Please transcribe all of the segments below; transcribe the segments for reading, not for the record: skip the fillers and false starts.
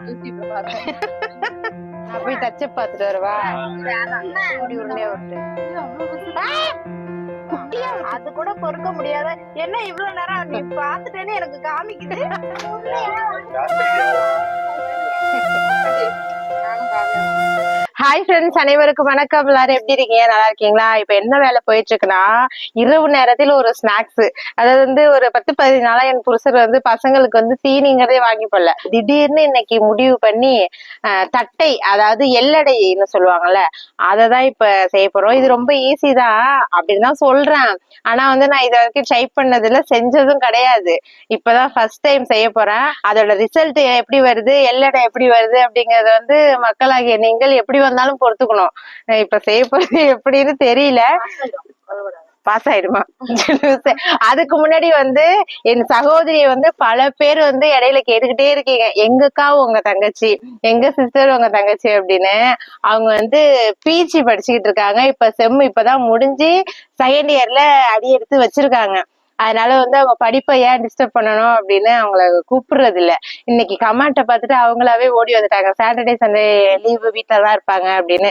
நான் போய் தச்சு பாத்துட்டு வருவா. உருண்டே விட்டு அது கூட பொறுக்க முடியாத என்ன இவ்வளவு நேரம் நீ பாத்துட்டேன்னு எனக்கு காமிக்குது. ஹாய் ஃப்ரெண்ட்ஸ், அனைவருக்கும் வணக்கம். எல்லாரும் எப்படி இருக்கீங்க? நல்லா இருக்கீங்களா? இப்ப என்ன வேலை போயிட்டு இருக்குன்னா, இரவு நேரத்தில் ஒரு ஸ்நாக்ஸ், அதாவது வந்து ஒரு 10-15 நாளா என் புருஷர் வந்து பசங்களுக்கு வந்து தீனிங்கிறதே வாங்கி போடல. திடீர்னு இன்னைக்கு முடிவு பண்ணி தட்டை, அதாவது எள்ளடைன்னு சொல்லுவாங்கல்ல, அததான் இப்ப செய்ய போறோம். இது ரொம்ப ஈஸி தான் அப்படின்னு தான் சொல்றேன். ஆனா வந்து நான் இது வரைக்கும் ட்ரை பண்ணதில்ல, செஞ்சதும் கிடையாது. இப்பதான் ஃபர்ஸ்ட் டைம் செய்ய போறேன். அதோட ரிசல்ட் எப்படி வருது, எள்ளடை எப்படி வருது அப்படிங்கறத வந்து மக்களாகிய நீங்கள் எப்படி வந்தாலும் பொறுத்துக்கணும். இப்ப செய்ய போறது எப்படின்னு தெரியல. பாஸ் ஆயிடுமா? அதுக்கு முன்னாடி வந்து என் சகோதரியை வந்து பல பேர் வந்து இடையில கேட்டுக்கிட்டே இருக்கீங்க, எங்கக்கா உங்க தங்கச்சி, எங்க சிஸ்டர் உங்க தங்கச்சி அப்படின்னு. அவங்க வந்து பிஜி படிச்சுக்கிட்டு இருக்காங்க. இப்ப செம் இப்பதான் முடிஞ்சு செகண்ட் இயர்ல அடி எடுத்து வச்சிருக்காங்க. அதனால வந்து அவங்க படிப்பை ஏன் டிஸ்டர்ப் பண்ணணும் அப்படின்னு அவங்கள கூப்பிடுறது இல்ல. இன்னைக்கு கமெண்ட்டை பார்த்துட்டு அவங்களாவே ஓடி வந்துட்டாங்க, சாட்டர்டே சண்டே லீவு வீட்டுல தான் இருப்பாங்க அப்படின்னு.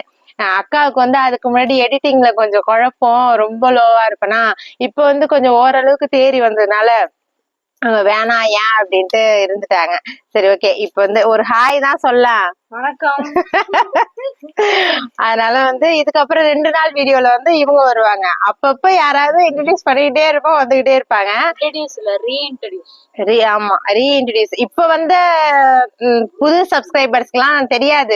அக்காவுக்கு வந்து அதுக்கு முன்னாடி எடிட்டிங்ல கொஞ்சம் குழப்பம், ரொம்ப லோவா இருப்பேனா. இப்ப வந்து கொஞ்சம் ஓரளவுக்கு தேறி வந்ததுனால வேணாம் ஏன் அப்படின்ட்டு இருந்துட்டாங்க. சரி, ஓகே. இப்ப வந்து ஒரு ஹாய் தான் சொல்லலாம். வணக்கம். அதனால வந்து இதுக்கப்புறம் 2 நாள் வீடியோல வந்து இவங்க வருவாங்க. அப்பப்ப யாராவது இன்ட்ரடியூஸ் பண்ணிக்கிட்டே இருப்போம், வந்துகிட்டே இருப்பாங்க. ஆமா, ரீஇன்ட்ரடியூஸ். இப்ப வந்து புது சப்ஸ்கிரைபர்ஸ்க்கு எல்லாம் தெரியாது.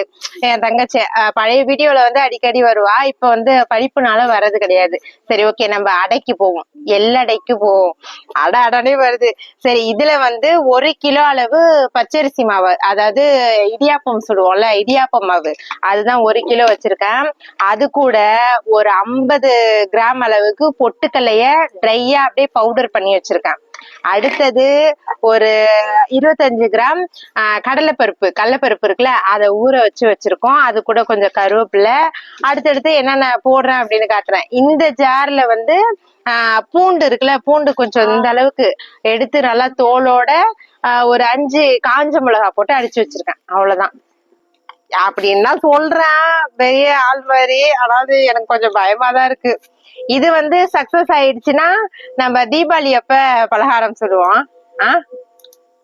என் தங்கச்சி பழைய வீடியோல வந்து அடிக்கடி வருவா. இப்ப வந்து படிப்புனால வர்றது கிடையாது. சரி, ஓகே, நம்ம அடைக்கு போவோம், எள்ளடைக்கு போவோம். அடனே வருது. சரி, இதுல வந்து 1 கிலோ அளவு பச்சரிசி மாவு, அதாவது இடியாப்பம் சுடுவோம்ல, இடியாப்பம் மாவு, அதுதான் 1 கிலோ வச்சிருக்கேன். அது கூட ஒரு 50 கிராம் அளவுக்கு பொட்டுக்கல்லைய ட்ரையா அப்படியே பவுடர் பண்ணி வச்சிருக்கேன். அடுத்தது ஒரு 25 கிராம் கடலைப்பருப்பு இருக்குல்ல, அதை ஊற வச்சிருக்கோம். அது கூட கொஞ்சம் கருவேப்பிலை. அடுத்தடுத்து என்னென்ன போடுறேன் அப்படின்னு காட்டுறேன். இந்த ஜார்ல வந்து பூண்டு இருக்குல்ல, பூண்டு கொஞ்சம் இந்த அளவுக்கு எடுத்து நல்லா தோலோட ஒரு 5 காஞ்ச மிளகா போட்டு அடிச்சு வச்சிருக்கேன். அவ்வளவுதான். அப்படின்னு தான் சொல்றேன், பெரிய ஆள் மாதிரி. அதாவது எனக்கு கொஞ்சம் பயமா தான் இருக்கு. இது வந்து சக்சஸ் ஆயிடுச்சுன்னா நம்ம தீபாவளி அப்ப பலகாரம் சுடுவோம்.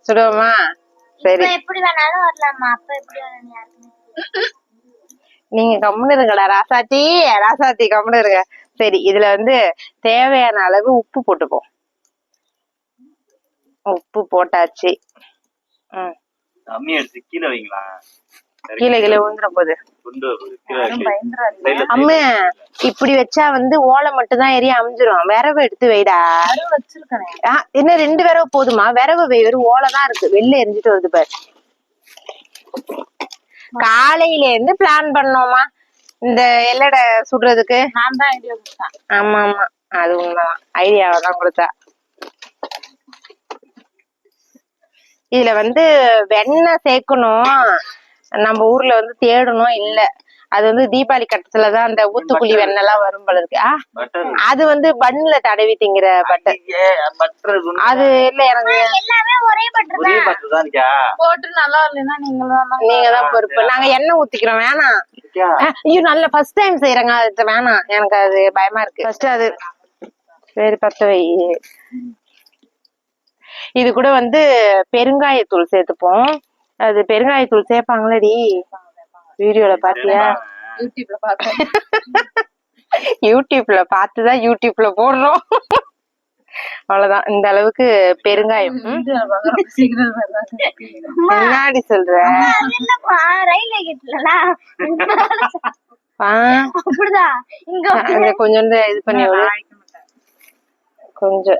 சுடுவோமா? சரி, எப்படி வேணாலும் வரலாமா? அப்ப எப்படி நீங்க கம்முன்னு இருங்கடா ராசாத்தி கம்முன்னு இருங்க. சரி, இதுல வந்து தேவையான அளவு உப்பு போட்டுப்போம். உப்பு போட்டாச்சு. கீழே விழுந்துற போகுது. அம்மா, இப்படி வச்சா வந்து ஓலை மட்டும் தான் எரிய அமைஞ்சிரும். விரவு எடுத்து வைடா. இன்னும் 2 விரவு போதுமா? விரவு வை, வெறும் ஓலை தான் இருக்கு, வெளில எரிஞ்சிட்டு வருது பாரு. காலையில இருந்து பிளான் பண்ணோமா இந்த எள்ளடை சுடுறதுக்கு. நான் தான் ஐடியா கொடுத்தேன். ஆமா, அது உண்மைதான், ஐடியாவை தான் கொடுத்தா. இதுல வந்து வெண்ணெய் சேர்க்கணும். நம்ம ஊர்ல வந்து தேடணும் இல்ல. அது வந்து தீபாவளி கட்டத்துலதான் அந்த ஊத்துக்குழி வெண்ணெய் எல்லாம் வரும் போல இருக்கு. அது வந்து பன்ல தடவி திங்கிற பட்டர். அது இல்ல, எனக்கு போட்டு நல்லா இல்லைன்னா நீங்க தான் பொறுப்பு. நாங்க எண்ணெய் ஊத்திக்கிறோம். வேணாம். ஐயோ, நல்ல ஃபர்ஸ்ட் டைம் செய்யறேங்க, அது வேணாம், எனக்கு அது பயமா இருக்கு. ஃபர்ஸ்ட் அது சரி, பத்த வை. இது கூட வந்து பெருங்காயத்தூள் சேர்த்துப்போம். அது பெருங்காயத்தூள் சேர்ப்பாங்களடி, வீடியோல பாத்தியா? யூடியூப்ல பார்த்துதான் யூடியூப்ல போடுறோம். அவ்வளவுதான். இந்த அளவுக்கு பெருங்காயம். முன்னாடி சொல்ற கொஞ்சோண்டு இது பண்ணி கொஞ்சம்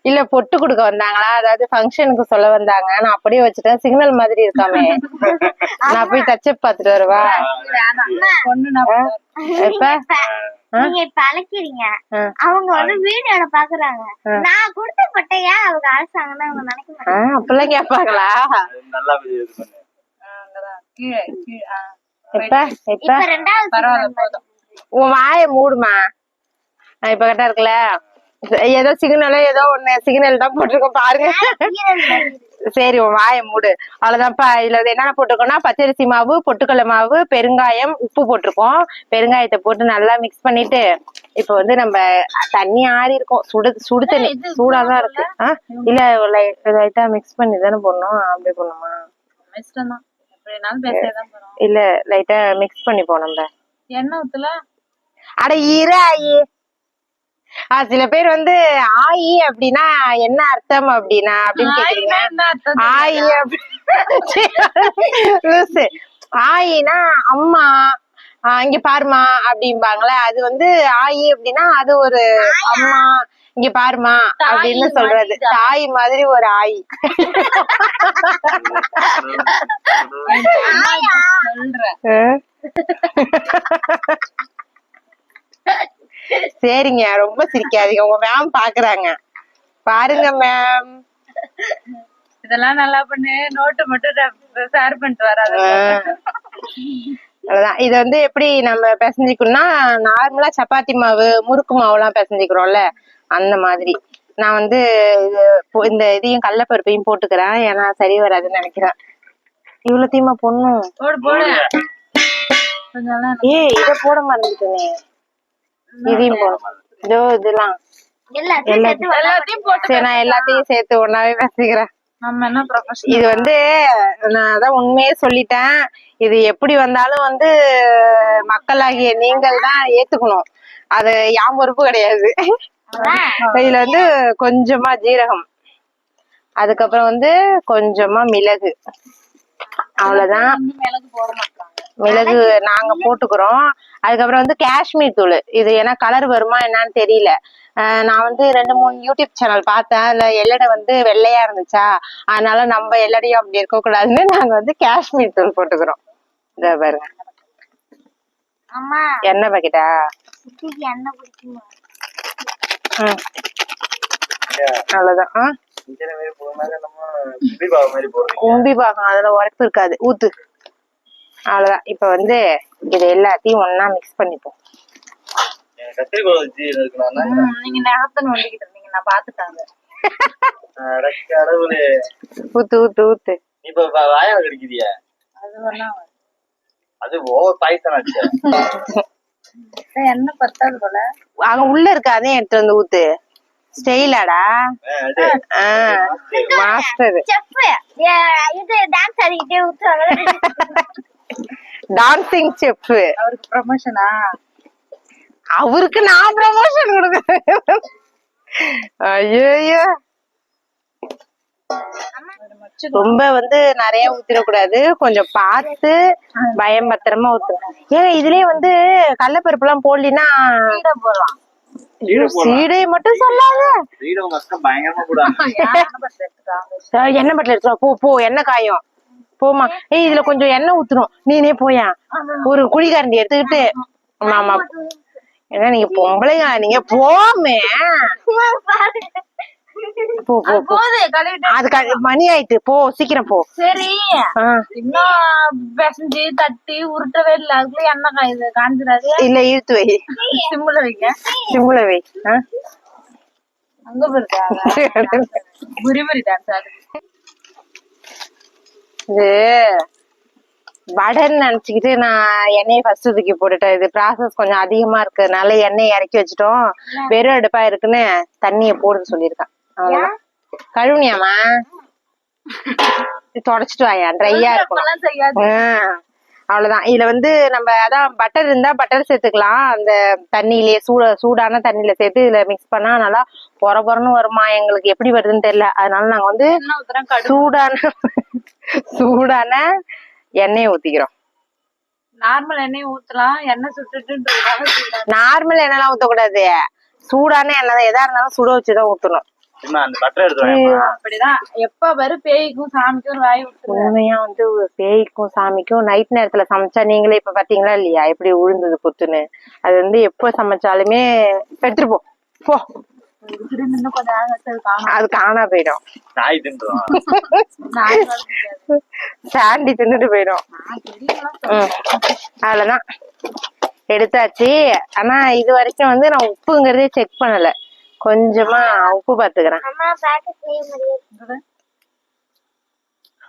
இல்ல பொட்டு கொடுக்க வந்தாங்களா, அதாவது ஃபங்க்ஷனுக்கு சொல்ல வந்தாங்க. நான் அப்படியே வச்சுட்டேன், சிக்னல் மாதிரி இருக்காமே. நான் போய் தச்சு பாத்துட்டு வருவா. அவங்க வந்து வீடியோல பாக்குறாங்க, நான் கொடுத்த பட்டைய அவங்க அழைச்சாங்கன்னா அவங்க நினைக்கிறாங்க. அப்பெல்லாம் கேட்பாங்களா? உன் வாய மூடுமா. இப்ப கரெக்டா இருக்குல்ல. ஏதோ சிக்னலோ ஏதோ ஒண்ணு சிக்னல் தான் போட்டிருக்கோம் பாருங்க. சரி உன் வாயை மூடு. அவ்வளவுதான்ப்பா. இதுல என்னென்ன போட்டிருக்கோம்னா பச்சரிசி மாவு, பொட்டுக்கடலை மாவு, பெருங்காயம், உப்பு போட்டிருக்கோம். பெருங்காயத்தை போட்டு நல்லா மிக்ஸ் பண்ணிட்டு இப்ப வந்து நம்ம தண்ணி ஆறி இருக்கும். சுடு தண்ணி சூடாதான் இருக்கு. இல்ல லைட்டா மிக்ஸ் பண்ணி தானே போடணும். அப்படி போடணுமா? இல்ல லைட்டா மிக்ஸ் பண்ணிப்போம் நம்ம. எண்ணெய் ஊத்தல. அட ஆயி சில பேர் வந்து ஆயி அப்படின்னா என்ன அர்த்தம் அப்படின்னு கேக்குறீங்க. ஆயி ஆயினா அம்மா, இங்க பாருமா அப்படிம்பாங்களே. அது வந்து ஆயி அப்படின்னா அது ஒரு அம்மா, இங்க பாருமா அப்படின்னு சொல்றது. தாய் மாதிரி ஒரு ஆயி. சரிங்க, ரொம்ப சிரிக்காதீங்க. உங்க மேம் பாக்குறாங்க. பாருங்க மேம், இதெல்லாம் நல்லா பண்ணு. நோட்டு மட்டும் ஷேர் பண்ணிட்டு வராது. அதான் இது வந்து எப்படி நம்ம பிசைஞ்சிக்கணும்னா நார்மலா சப்பாத்தி மாவு, முறுக்கு மாவு எல்லாம் பிசைஞ்சிக்கிறோம்ல அந்த மாதிரி. நான் வந்து இந்த இதையும் கடலைப்பருப்பையும் போட்டுக்கிறேன். ஏன்னா சரி வராதுன்னு நினைக்கிறேன். இவ்வளவுத்தையுமா பொண்ணும் இத போட மறந்துட்டேனே. இதையும் போடும். இதெல்லாம் சரி, நான் எல்லாத்தையும் சேர்த்து ஒன்னாவே பேசிக்கிறேன். இது வந்து நான் அதான் உண்மையே சொல்லிட்டேன். இது எப்படி வந்தாலும் வந்து மக்களாகிய நீங்கள் தான் ஏத்துக்கணும். அது யாம் பொறுப்பு கிடையாது. இதுல வந்து கொஞ்சமா ஜீரகம், அதுக்கப்புறம் வந்து கொஞ்சமா மிளகு, அவ்வளவுதான். மிளகு நாங்க போட்டுக்கிறோம். அதுக்கப்புறம் வந்து காஷ்மீர் தூள். இது ஏன்னா கலர் வருமா என்னன்னு தெரியல. நான் வந்து 2-3 யூடியூப் சேனல் பார்த்தேன். அதுல எல்லடை வந்து வெள்ளையா இருந்துச்சா, அதனால நம்ம எல்லடையும் அப்படி இருக்க கூடாதுன்னு நாங்க வந்து காஷ்மீர் தூள் போட்டுக்கிறோம். இத பாருங்க. எண்ணெய் பாக்கெட்டா? அவ்வளவுதான். கும்பி பாகம் அதுல உரைப்பு இருக்காது, ஊத்து. அவ்வளவுதான். இப்ப வந்து இது எல்லாத்தையும் ஒன்னா மிக்ஸ் பண்ணிப்போம். நீங்க நேரத்தை நோண்டிக்கிட்டு இருந்தீங்க, நான் பாத்துட்டாங்க. ஊத்து ஊத்து ஊத்து. இப்ப வாயா கிடைக்குதியா? அது ஓவர் பாய்சன் ஆச்சு. எண்ணெய் பத்தாது போல. அங்க உள்ள இருக்கு, அதையும் எடுத்து வந்து ஊத்து. ஸ்டைலாடா மாஸ்டர். Dancing chef. அவருக்கு ப்ரமோஷனா? அவருக்கு நான் ப்ரமோஷன் கொடுக்குறேன். ஐயோ, ரொம்ப வந்து நிறைய ஊத்திடக்கூடாது. கொஞ்சம் பார்த்து பயம் பத்திரமா ஊத்தணும். ஏன் இதுலயே வந்து கடலைப்பருப்பு எல்லாம் போடலின்னா போடலாம். சீடை மட்டும் சொல்லாத. எண்ணெய் பட்டில எடுத்துவா. போ எண்ணெய் காயும். போமா. இதுல கொஞ்சம் எண்ணெய் ஊத்தணும். நீனே போயா ஒரு குழிக்காரண்டி எடுத்துக்கிட்டு. ஆமா, ஏன்னா நீங்க பொம்பளைங்க, நீங்க போமே. அது மணி ஆயிட்டு, போ சீக்கிரம் போ. சரி, இன்னும் பிசைஞ்சு தட்டி உருட்டவே இல்ல. அதுக்குள்ள எண்ணெய் காயுது, காஞ்சிடாது. இல்ல இழுத்து வை. சிம்முல வைக்க. சிம்முல வை. அங்க போயிருக்கா புரிமரி டான்ஸ் ஆடுது. இது வடைன்னு நினைச்சுக்கிட்டு நான் எண்ணெயை ஃபர்ஸ்ட் தூக்கி போட்டுட்டேன். இது ப்ராசஸ் கொஞ்சம் அதிகமா இருக்கிறதுனால எண்ணெய் இறக்கி வச்சுட்டோம். வெறும் அடுப்பா இருக்குன்னு தண்ணிய போடுன்னு சொல்லியிருக்கேன். அவ்வளவுதான். கழுவுனியாமா? தொடச்சிட்டு வாயா, ட்ரையா இருக்கணும். அவ்வளவுதான். இதுல வந்து நம்ம அதான் பட்டர் இருந்தா பட்டர் சேர்த்துக்கலாம். அந்த தண்ணியிலேயே சூடான தண்ணியில சேர்த்து இதுல மிக்ஸ் பண்ணா நல்லா பொறன்னு வருமா. எங்களுக்கு எப்படி வருதுன்னு தெரியல. அதனால நாங்க வந்து சூடான எண்ணெயை ஊத்திக்கிறோம். நார்மல் எண்ணெய் ஊத்தலாம். எண்ணெய் சுட்டுட்டு நார்மல் எண்ணெய் எல்லாம் ஊத்தக்கூடாது. சூடான எண்ணெய் எதா இருந்தாலும் சுட வச்சுதான் ஊத்தணும். அப்படிதான். எப்ப வரும் பேய்க்கும் சாமிக்கும் வாய் விட்டு. உண்மையா வந்து பேய்க்கும் சாமிக்கும் நைட் நேரத்துல சமைச்சா, நீங்களே இப்ப பாத்தீங்களா இல்லையா எப்படி உழுந்தது புத்துன்னு. அது வந்து எப்ப சமைச்சாலுமே எடுத்துட்டு போ. அது காணா போயிடும். சாண்டி தின்னுட்டு போயிடும். அவ்வளவுதான், எடுத்தாச்சு. ஆனா இது வரைக்கும் வந்து நான் உப்புங்கிறதே செக் பண்ணல. கொஞ்சமா உப்பு பாத்துக்கிறேன்.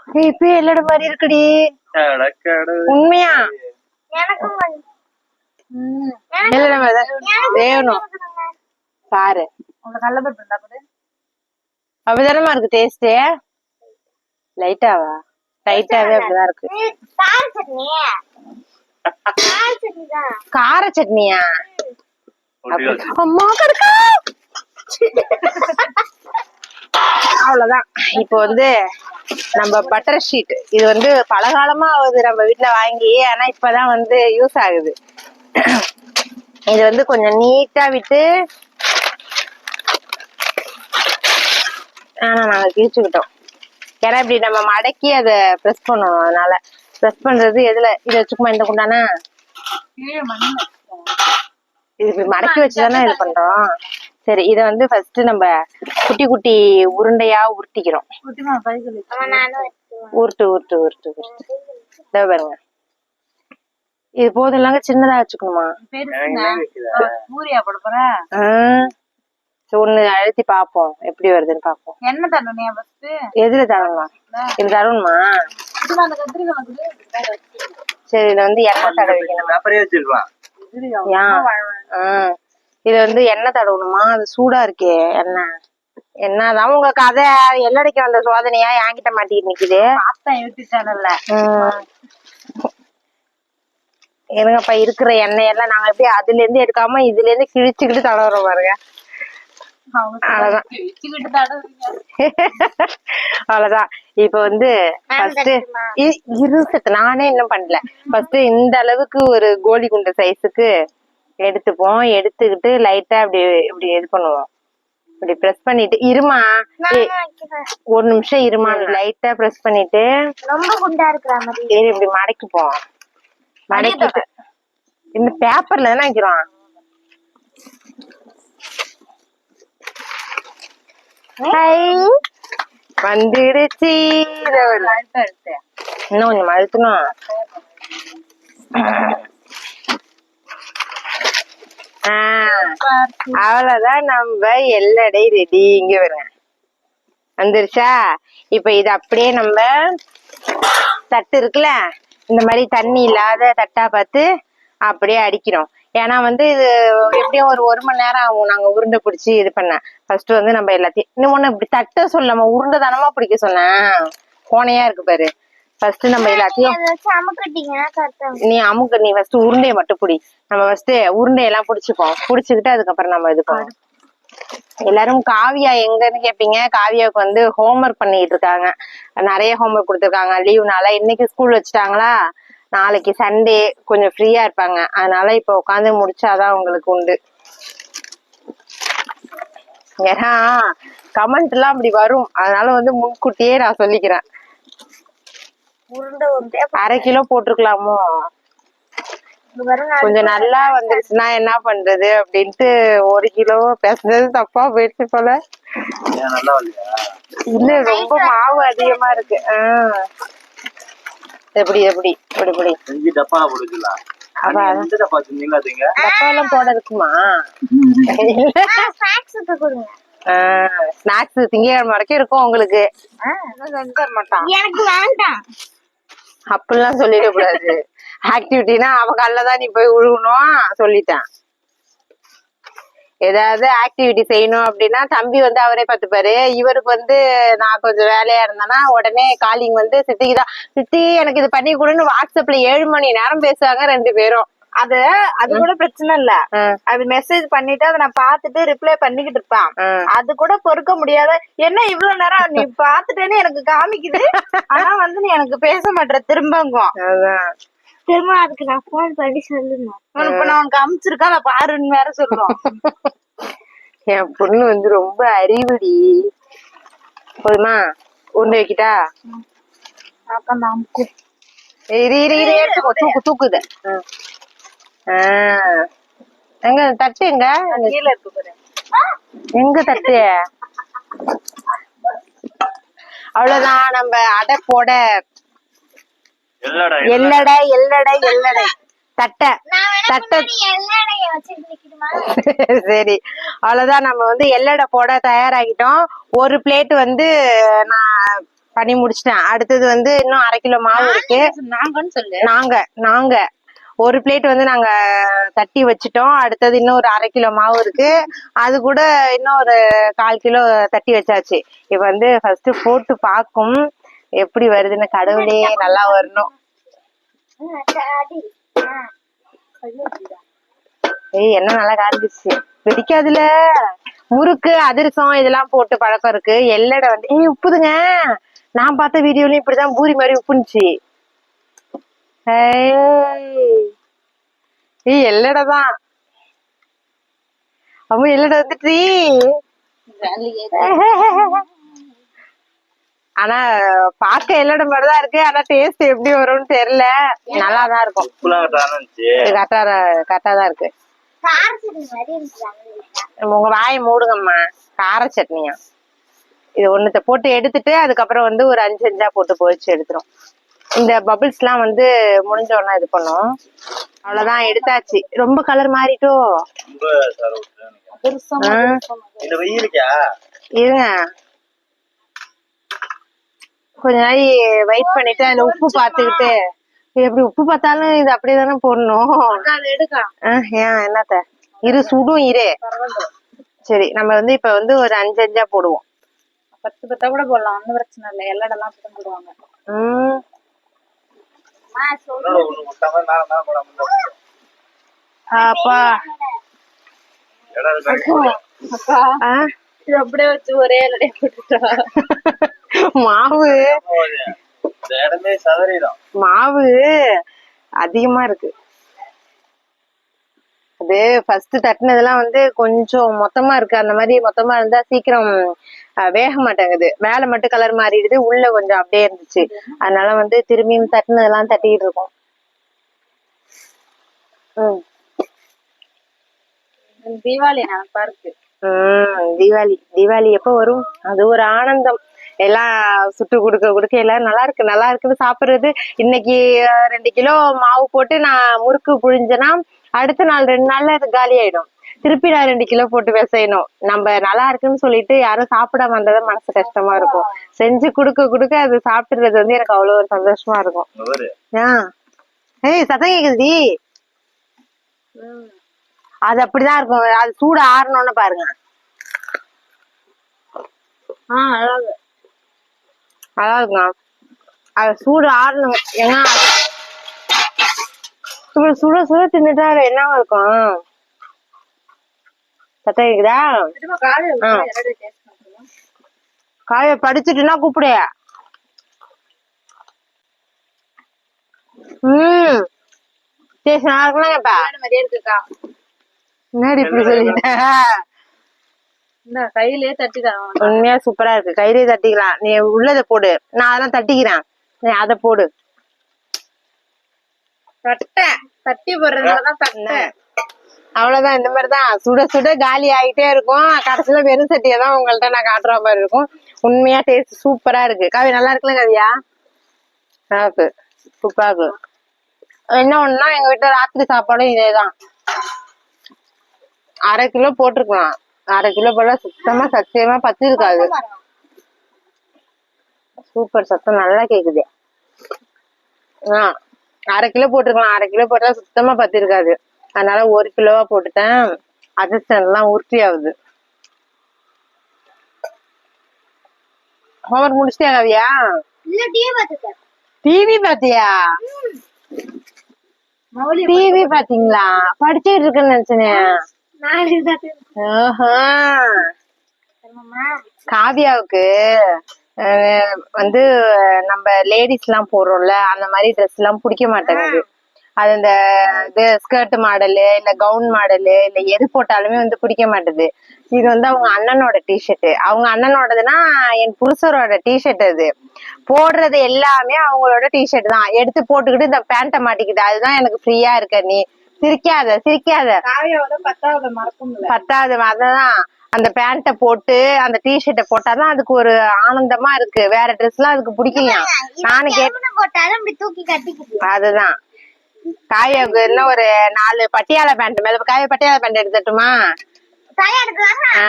இப்ப எல்லோட மாதிரி இருக்குடி. கடக்கடை. உண்மையா எனக்கும் வந்து- எல்லோட மாதிரிதான் வேணும் பாரு. உங்க கல்லப்பட்டு இருந்தா கூட அப்படிதானமா இருக்கு டேஸ்ட். லைட்டாவா? லைட்டாவே அப்படிதான் இருக்கு. கார சட்னி கார சட்னி தான். கார சட்னியா? ஒட்டியாச்சு. அம்மா கடுக்கா. அவ்வளவுதான். இப்போ வந்து நம்ம பட்டர் ஷீட் இது வந்து பலகாலமா ஆகுது நம்ம வீட்டுல வாங்கி. ஆனா இப்பதான் வந்து யூஸ் ஆகுது. இது வந்து கொஞ்சம் நீட்டா விட்டு நாங்க கிழிச்சுக்கிட்டோம். ஏன்னா இப்படி நம்ம மடக்கி அதை ப்ரெஸ் பண்ணணும். அதனால ப்ரெஸ் பண்றது எதுல இதை வச்சுக்குமா இந்த குண்டானா கீழே மண்ணு இது இப்படி மடக்கி வச்சுதானே இது பண்றோம். சரி இதை வந்து ஃபர்ஸ்ட் நம்ம குட்டி குட்டி உருண்டையா உருட்டிக்கிறோம். குட்டிமா பைசல் ஆமா, நானும் வச்சுக்குவேன். உருட்டு உருட்டு உருட்டு உருட்டு. இதோ பாருங்க. இது போதும் இல்லங்க, சின்னதா வச்சுக்கணுமா? பெருசுங்க. பூரியா போட போற ஒண்ணு அழுத்தி பாப்போம் எப்படி வருதுன்னு பாப்போம். என்ன தரணும் ஃபர்ஸ்ட்? எதுல தரணும்? இது தரணுமா? அந்த கத்திரிக்காய் வந்து சரி இதுல வந்து எண்ணெய் தடவிக்கணும். பேப்பரே வச்சிருக்கலாம். ஏன் இது வந்து எண்ணெய் தடவணுமா? அது சூடா இருக்கே எண்ணெய். என்னதான் உங்க கதை. எல்லடைக்கு வந்த சோதனையா என்கிட்ட மாட்டிட்டு நிக்குது. பாஸ்தா யூடியூப் எனங்கப்பா இருக்கிற எண்ணெயெல்லாம் நாங்க எப்படி அதுல இருந்து எடுக்காம இதுல இருந்து கிழிச்சுக்கிட்டு தடவுறோம் பாருங்க. அவ்வளவுதான். அவ்வளவுதான். இப்ப வந்து ஃபர்ஸ்ட் நானே இன்னும் பண்ணல. ஃபர்ஸ்ட் இந்த அளவுக்கு ஒரு கோலி குண்டு சைஸுக்கு எடுத்துப்போம். எடுத்துக்கிட்டு லைட்டா அப்படி இப்படி இது பண்ணுவோம். இப்படி பிரஸ் பண்ணிட்டு இருமா. ஒரு நிமிஷம் இருமா. லைட்டா பிரஸ் பண்ணிட்டு ரொம்ப குண்டா இருக்கிற மாதிரி இப்படி மடக்கிப்போம். மடக்கிட்டு இந்த பேப்பர்ல தானே வைக்கிறோம். வந்துடுச்சு. இன்னும் கொஞ்சம் அழுத்தணும். அவ்வளவுதான். நம்ம எல்லடை ரெடி. இங்க வருங்க வந்துருச்சா? இப்ப இது அப்படியே நம்ம தட்டு இருக்குல்ல, இந்த மாதிரி தண்ணி இல்லாத தட்டா பார்த்து அப்படியே அடிக்கிறோம். ஏன்னா வந்து இது எப்படியும் ஒரு மணி நேரம் ஆகும் நாங்க உருண்டை பிடிச்சி இது பண்ண. ஃபர்ஸ்ட் வந்து நம்ம எல்லாத்தையும் இன்னும் ஒண்ணு இப்படி தட்ட சொல்லாம உருண்டை தானமா பிடிக்க சொன்னேன். கோணையா இருக்கு பாரு. ஃபர்ஸ்ட் நம்ம எல்லாத்தையும் நீ அமுக்கு. நீ ஃபர்ஸ்ட் உருண்டையை மட்டும் பிடி. நம்ம ஃபர்ஸ்ட் உருண்டையெல்லாம் பிடிச்சிப்போம். பிடிச்சிக்கிட்டு அதுக்கப்புறம் நம்ம இது பண்ணுவோம். எல்லாரும் காவியா எங்கன்னு கேப்பீங்க. காவியாவுக்கு வந்து ஹோம்ஒர்க் பண்ணிட்டு இருக்காங்க. நிறைய ஹோம்ஒர்க் கொடுத்துருக்காங்க லீவுனால. இன்னைக்கு ஸ்கூல் வச்சுட்டாங்களா, நாளைக்கு சண்டே கொஞ்சம் ஃப்ரீயா இருப்பாங்க. அதனால இப்ப உட்காந்து முடிச்சாதான் உங்களுக்கு உண்டு. ஏன்னா கமெண்ட் எல்லாம் அப்படி வரும். அதனால வந்து முன்கூட்டியே நான் சொல்லிக்கிறேன். அரை கிலோ போட்டிருக்கலாமோ? கொஞ்சம் நல்லா வந்துருச்சுன்னா என்ன பண்றது அப்படின்ட்டு 1 கிலோ பேசுனது தப்பா போயிடுச்சு போல. இல்ல ரொம்ப மாவு அதிகமா இருக்கு. எப்படி எப்படி இப்படி இப்படி செஞ்சு டப்பா போடுக்கலாம். டப்பாலாம் போட இருக்குமா? ஸ்நாக்ஸ் திங்கக்கிழமை வரைக்கும் இருக்கும் உங்களுக்கு. எனக்கு வேண்டாம் அப்படிலாம் சொல்லிட கூடாது. ஆக்டிவிட்டினா அவ கல்லதான் நீ போய் உழுவணும் சொல்லிட்டேன். ஏதாவது ஆக்டிவிட்டி செய்யணும் அப்படின்னா தம்பி வந்து அவரே பார்த்துப்பாரு. இவருக்கு வந்து நான் கொஞ்சம் வேலையா இருந்தேன்னா உடனே காலிங் வந்து சித்திக்குதான். சித்தி எனக்கு இது பண்ணி கொடுன்னு வாட்ஸ்அப்ல 7 மணி நேரம் பேசுவாங்க 2 பேரும். அது கூட பிரச்சனை இல்ல. அது மெசேஜ் பண்ணிட்டு அதை நான் பாத்துட்டு ரிப்ளை பண்ணிக்கிட்டு இருப்பான். அது கூட பொறுக்க முடியாத. என்ன இவ்வளவு நேரம் நீ பாத்துட்டேன்னு எனக்கு காமிக்குது, ஆனா வந்து நீ எனக்கு பேச மாட்டேற திரும்பங்கும். திரும்ப அதுக்கு நான் போன் பண்ணி சொல்லணும். இப்ப நான் உனக்கு அமிச்சிருக்கேன் அதை பாருன்னு வேற சொல்றோம். என் பொண்ணு வந்து ரொம்ப அறிவுடி. போதுமா? உருண்டை வைக்கிட்டா? தூக்குது. எங்க தட்டு? எங்க கீழே இருக்கு பாரு. எங்க தட்டு? அவ்வளவுதான். நம்ம அடை போட எல்லடை எல்லடை எல்லடை தட்டை தட்டை. சரி அவ்வளவுதான். நம்ம வந்து எல்லடை போட தயாராகிட்டோம். ஒரு பிளேட் வந்து நான் பண்ணி முடிச்சிட்டேன். அடுத்தது வந்து இன்னும் 1/2 கிலோ மாவு இருக்கு. நாங்கன்னு சொல்லு. நாங்க ஒரு பிளேட் வந்து நாங்க தட்டி வச்சிட்டோம். அடுத்தது இன்னும் ஒரு 1/2 கிலோ மாவு இருக்கு. அது கூட இன்னும் ஒரு 1/4 கிலோ தட்டி வச்சாச்சு. இப்ப வந்து ஃபர்ஸ்ட் போட்டு பாக்கும் எப்படி வருதுன்னு. கடவுளே நல்லா வரணும். என்ன நல்லா காஞ்சிச்சு. வெடிக்காதுல. முறுக்கு அதிரசம் இதெல்லாம் போட்டு பழக்கம் இருக்கு. எல்லடை வந்து உப்புதுங்க. நான் பார்த்த வீடியோலயும் இப்படிதான் பூரி மாதிரி உப்புனுச்சு. எல்லடை தான். அம்மா எல்லடை வந்துட்டு. ஆனா பார்க்க எல்லடை மாதிரிதான் இருக்கு. ஆனா டேஸ்ட் எப்படி வரும்னு தெரியல. நல்லாதான் இருக்கும். கரெக்டா தான் இருக்கு. உங்க வாயை மூடுங்கம்மா. கார சட்னியா? இது ஒண்ணுத்த போட்டு எடுத்துட்டு அதுக்கப்புறம் வந்து ஒரு 5 5 போட்டு பொரிச்சு எடுத்துரும். இந்த பபிள்ஸ் எல்லாம் வந்து முடிஞ்ச உடனே இது பண்ணும். அவ்வளவுதான், எடுத்தாச்சு. ரொம்ப கலர் மாறிட்டோ. இருங்க கொஞ்ச நாள் வெயிட் பண்ணிட்டு அதுல உப்பு பாத்துக்கிட்டு. எப்படி உப்பு பார்த்தாலும் இது அப்படியே தானே போடணும். ஏன் என்னத்த இரு சுடும் இரு. சரி நம்ம வந்து இப்ப வந்து ஒரு 5 5 போடுவோம். 10 10 கூட போடலாம், ஒன்னும் பிரச்சனை இல்லை. எல்லடெல்லாம் போடுவாங்க. அப்பா இது அப்படியே வச்சு ஒரே எல்லடைய போட்டுட்டா. மாவு அதிகமா இருக்கு. அது ஃபர்ஸ்ட் தட்டினதெல்லாம் வந்து கொஞ்சம் மொத்தமா இருக்கு. அந்த மாதிரி மொத்தமா இருந்தா சீக்கிரம் வேக மாட்டேங்குது. மேல மட்டும் கலர் மாறிடுது, உள்ள கொஞ்சம் அப்படியே இருந்துச்சு. அதனால வந்து திரும்பியும் தட்டினதெல்லாம் தட்டிட்டு இருக்கோம். தீபாவளி நினைப்பா இருக்கு. தீபாவளி எப்ப வரும்? அது ஒரு ஆனந்தம். எல்லாம் சுட்டு கொடுக்க எல்லாரும் நல்லா இருக்குன்னு சாப்பிடுறது. இன்னைக்கு 2 கிலோ மாவு போட்டு நான் முறுக்கு புழிஞ்சேன்னா அடுத்த நாள் 2 நாள்ல அது காலி ஆயிடும். திருப்பி நான் 2 கிலோ போட்டு பிசையணும். நம்ம நல்லா இருக்குன்னு சொல்லிட்டு யாரும் சாப்பிடாம வந்தா மனசு கஷ்டமா இருக்கும். செஞ்சு கொடுக்க அது சாப்பிடுறது வந்து எனக்கு அவ்வளவு ஒரு சந்தோஷமா இருக்கும். சத்தம் கேக்குதுடி. அது அப்படிதான் இருக்கும். அது சூடு ஆறணும்னு பாருங்க. நல்லா இருக்கும். அது சூடு ஆறணும். ஏன்னா சுட தின்னுட்டா என்ன இருக்கும். சத்தம் கேக்குதா? காய படிச்சுட்டுனா கூப்பிடு. என்னடி இப்படி சொல்லிட்ட? கையிலேயே தட்டிக்கலாம். உண்மையா சூப்பரா இருக்கு. கையிலேயே தட்டிக்கலாம். நீ உள்ளத போடு, நான் அதெல்லாம் தட்டிக்கிறேன். நீ அத போடு. தட்டி போடுறதுனாலதான் தட்டினேன். அவ்வளவுதான். இந்த மாதிரிதான் சுட சுட காலி ஆகிட்டே இருக்கும். கடைசியில வெறும் சட்டியை தான் உங்கள்ட்ட நான் காட்டுற மாதிரி இருக்கும். உண்மையா டேஸ்ட் சூப்பரா இருக்கு. காவி நல்லா இருக்குல்ல காவியா? சூப்பரா இருக்கு. என்ன ஒண்ணுன்னா எங்க வீட்டுல ராத்திரி சாப்பாடும் இதேதான். 1/2 கிலோ போட்டிருக்கலாம். 1/2 கிலோ போல சுத்தமா சத்தியமா பத்தி இருக்காது. சூப்பர், சத்தம் நல்லா கேக்குது. 1/2 கிலோ போட்டிருக்கலாம். 1/2 கிலோ போட்டா சுத்தமா பத்தி இருக்காது. அதனால 1 கிலோவா போட்டுட்டேன். அதிர்ஷ்டம் எல்லாம் உருட்டி ஆகுது. ஹோம்ஒர்க் முடிச்சிட்டியா காவியா? டிவி பாத்தியா? டிவி பாத்தீங்களா? படிச்சுட்டு இருக்குன்னு நினைச்சேன். காவியாவுக்கு வந்து நம்ம லேடிஸ் எல்லாம் போடுறோம்ல அந்த மாதிரி ட்ரெஸ் எல்லாம் பிடிக்க மாட்டேங்குது. அது இந்த இது ஸ்கர்ட் மாடலு இல்ல கவுன் மாடலு இல்ல எது போட்டாலுமே வந்து பிடிக்க மாட்டேது. இது வந்து அவங்க அண்ணனோட டிஷர்ட். அவங்க அண்ணனோடதுன்னா என் புருஷரோட டிஷர்ட். அது போடுறது எல்லாமே அவங்களோட டிஷர்ட் தான். எடுத்து போட்டுக்கிட்டு இந்த பேண்ட்டை மாட்டிக்கிது. அதுதான் எனக்கு ஃப்ரீயா இருக்க. நீ சிரிக்காத 10வது அதான் அந்த பேண்ட்டை போட்டு அந்த டிஷர்ட்டை போட்டாதான் அதுக்கு ஒரு ஆனந்தமா இருக்கு. வேற ட்ரெஸ் எல்லாம் அதுக்கு பிடிக்கலையா? நானு அதுதான் காயாவுக்கு இன்னும் ஒரு 4 பட்டியாலா பேண்ட் மேல. காய பட்டியாலா பேண்ட் எடுத்துட்டுமா?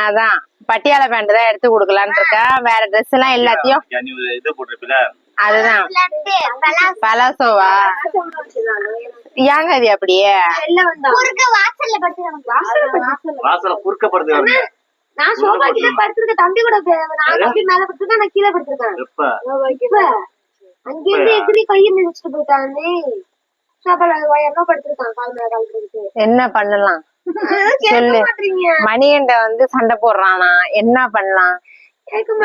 அதான் பட்டியாலா பேண்ட் தான் எடுத்து கொடுக்கலான்னு இருக்கேன். வேற ட்ரெஸ் எல்லாம் எல்லாத்தையும் நீ ஒரு இது போட்டிருப்பில அதுதான் பலாசோவா ஏங்க அது அப்படியே குறுக்க வாசல்ல படுத்துறாங்க. வாசல குறுக்கப்படுது வருங்க. நான் சோபா கீழே படுத்திருக்கேன். தம்பி கூட நான் தம்பி மேல படுத்திருக்கேன். நான் கீழே படுத்திருக்கேன். எப்ப அங்கிருந்து எதிரி கையை மிதிச்சுட்டு போயிட்டானே. சோபால என்ன படுத்திருக்கான் கால் மேல கால் இருக்கு. என்ன பண்ணலாம் சொல்லு. மணிகண்ட வந்து சண்டை போடுறானா, என்ன பண்ணலாம்?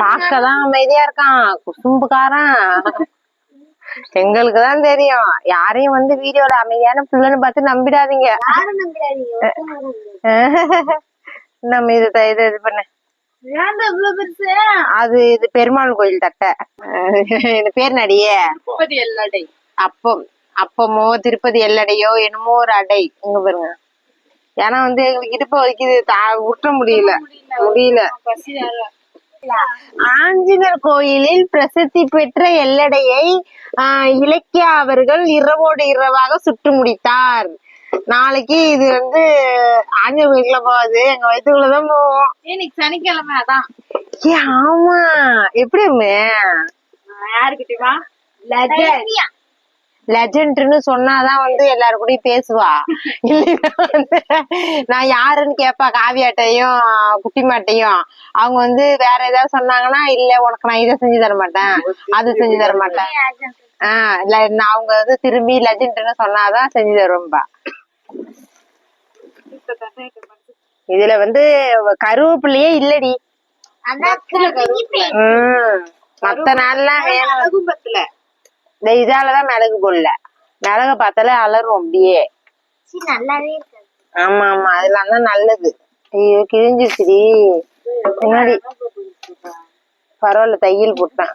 பார்க்கதான் அமைதியா இருக்கான், குசும்புக்காரன். எங்களுக்குதான் தெரியும். யாரையும் வந்து வீடியோல அமைதியான பிள்ளைன்னு பார்த்து நம்பிடாதீங்க. யாரும் நம்பிடாதீங்க. நம்ம இது பண்ண ஏன்டா இவ்வளவு பெருசு? அது இது பெருமாள் கோயில் தட்டை. இது பேர் நடியே எல்லடை அப்பம். அப்பமோ திருப்பதி எல்லடையோ என்னமோ ஒரு அடை. இங்க பாருங்க. ஏன்னா வந்து எங்களுக்கு இடுப்ப வலிக்குது, விட்ட முடியல. ஆஞ்சநேயர் கோயிலில் பிரசித்தி பெற்ற எல்லடையை இலக்கியா அவர்கள் இரவோடு இரவாக சுட்டு முடித்தார். நாளைக்கு இது வந்து ஆஞ்சநேயர் கோயிலுக்குள்ள போகாது, எங்க வயிற்றுக்குள்ளதான் போவோம். இன்னைக்கு சனிக்கிழமை. அதான் ஆமா. எப்படி யாருக்கிட்டயுமா லெஜண்ட்னு சொன்னாதான் வந்து எல்லாரு கூடயும் பேசுவா. இல்லைன்னா வந்து நான் யாருன்னு கேப்பா. காவியாட்டையும் குட்டிமாட்டையும் அவங்க வந்து வேற ஏதாவது சொன்னாங்கன்னா, இல்ல உனக்கு நான் இதை செஞ்சு தர மாட்டேன், அது செஞ்சு தர மாட்டேன். அவங்க வந்து திரும்பி லெஜண்ட்னு சொன்னாதான் செஞ்சு தருவேன்பா. இதுல வந்து கருவேப்பிள்ளையே இல்லடி. மத்த நாள்லாம் வேணும். இந்த இதாலதான் மிளகு போடல. மிளக பார்த்தாலே அலரும் அப்படியே. நல்லாவே இருக்கு. ஆமா ஆமா, அதெல்லாம் தான் நல்லது. ஐயோ கிழிஞ்சிச்சுடி முன்னாடி. பரவாயில்ல, தையல் போட்டேன்.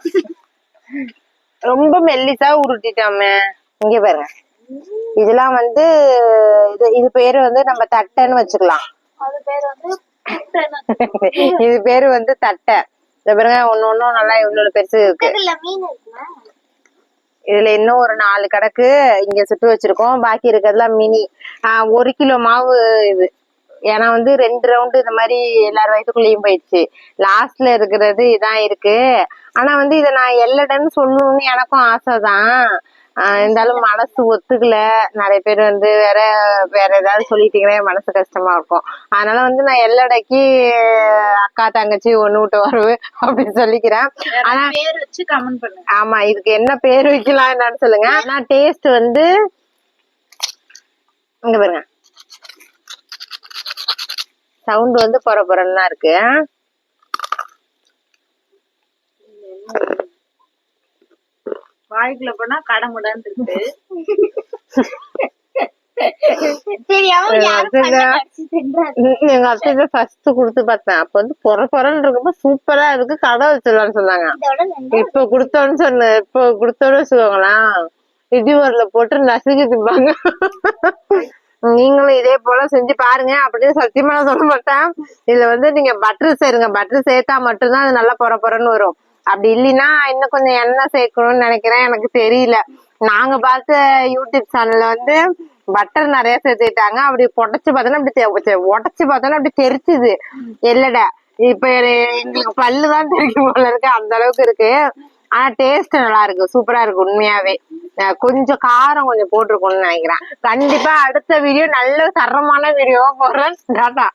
ரொம்ப மெல்லிசா உருட்டிட்டாமே. இங்க பாருங்க. இதெல்லாம் வந்து இது பேரு வந்து நம்ம தட்டைன்னு வச்சுக்கலாம். அது பேர் வந்து இது பேரு வந்து தட்டை. இந்த பாருங்க, ஒன்னும் நல்லா இவ்வளவு பெருசு இருக்கு. மீன் இருக்குமா? இதுல இன்னும் ஒரு 4 கணக்கு இங்க சுட்டு வச்சிருக்கோம். பாக்கி இருக்கிறதுலாம் மினி. 1 கிலோ மாவு இது. ஏன்னா வந்து 2 ரவுண்டு இந்த மாதிரி எல்லாரும் வயிற்றுக்குள்ளேயும் போயிடுச்சு. லாஸ்ட்ல இருக்கிறது இதான் இருக்கு. ஆனா வந்து இதை நான் எல்லடன்னு சொல்லணும்னு எனக்கும் ஆசைதான். இருந்தாலும் மனசு ஒத்துக்கல. நிறைய பேர் வந்து வேற ஏதாவது சொல்லிட்டீங்கன்னா மனசு கஷ்டமா இருக்கும். அதனால வந்து நான் எல்லடைக்கு அக்கா தங்கச்சி ஒண்ணு விட்டு வரவு அப்படின்னு சொல்லிக்கிறேன். ஆனா பேர் வச்சு கமெண்ட் பண்ணுங்க. ஆமா, இதுக்கு என்ன பேர் வைக்கலாம் என்னன்னு சொல்லுங்க. ஆனா டேஸ்ட் வந்து இங்க பாருங்க, சவுண்ட் வந்து பொறன்னு தான் இருக்கு. வாய்க்குள்ள போனா கடமுடான்னு இருக்கு. எங்க அத்தை ஃபர்ஸ்ட் குடுத்து பார்த்தேன். அப்ப வந்து பொறன்னு இருக்கப்ப சூப்பரா இருக்கு, கடை வச்சிடலாம்னு சொன்னாங்க. இப்ப குடுத்தோட வச்சுக்கோங்களேன், இடிவரில போட்டு நசுக்கி திப்பாங்க. நீங்களும் இதே போல செஞ்சு பாருங்க. அப்படின்னு சத்தியமா நான் சொல்ல மாட்டேன். இதுல வந்து நீங்க பட்டர் சேருங்க. பட்டர் சேர்த்தா மட்டும்தான் அது நல்லா பொறன்னு வரும். அப்படி இல்லைன்னா இன்னும் கொஞ்சம் எண்ணெய் சேர்க்கணும்னு நினைக்கிறேன், எனக்கு தெரியல. நாங்க பார்த்த யூடியூப் சேனல்ல வந்து பட்டர் நிறைய சேர்த்துட்டாங்க. அப்படி உடச்சு பார்த்தோன்னா அப்படி தெரிச்சுது எல்லடை. இப்ப எங்களுக்கு பல்லுதான் தெரியும் போல இருக்கு, அந்த அளவுக்கு இருக்கு. ஆனா டேஸ்ட் நல்லா இருக்கு, சூப்பரா இருக்கு உண்மையாவே. கொஞ்சம் காரம் கொஞ்சம் போட்டிருக்கணும்னு நினைக்கிறேன். கண்டிப்பா அடுத்த வீடியோ நல்ல தரமான வீடியோவா போடுறேன். டாடா.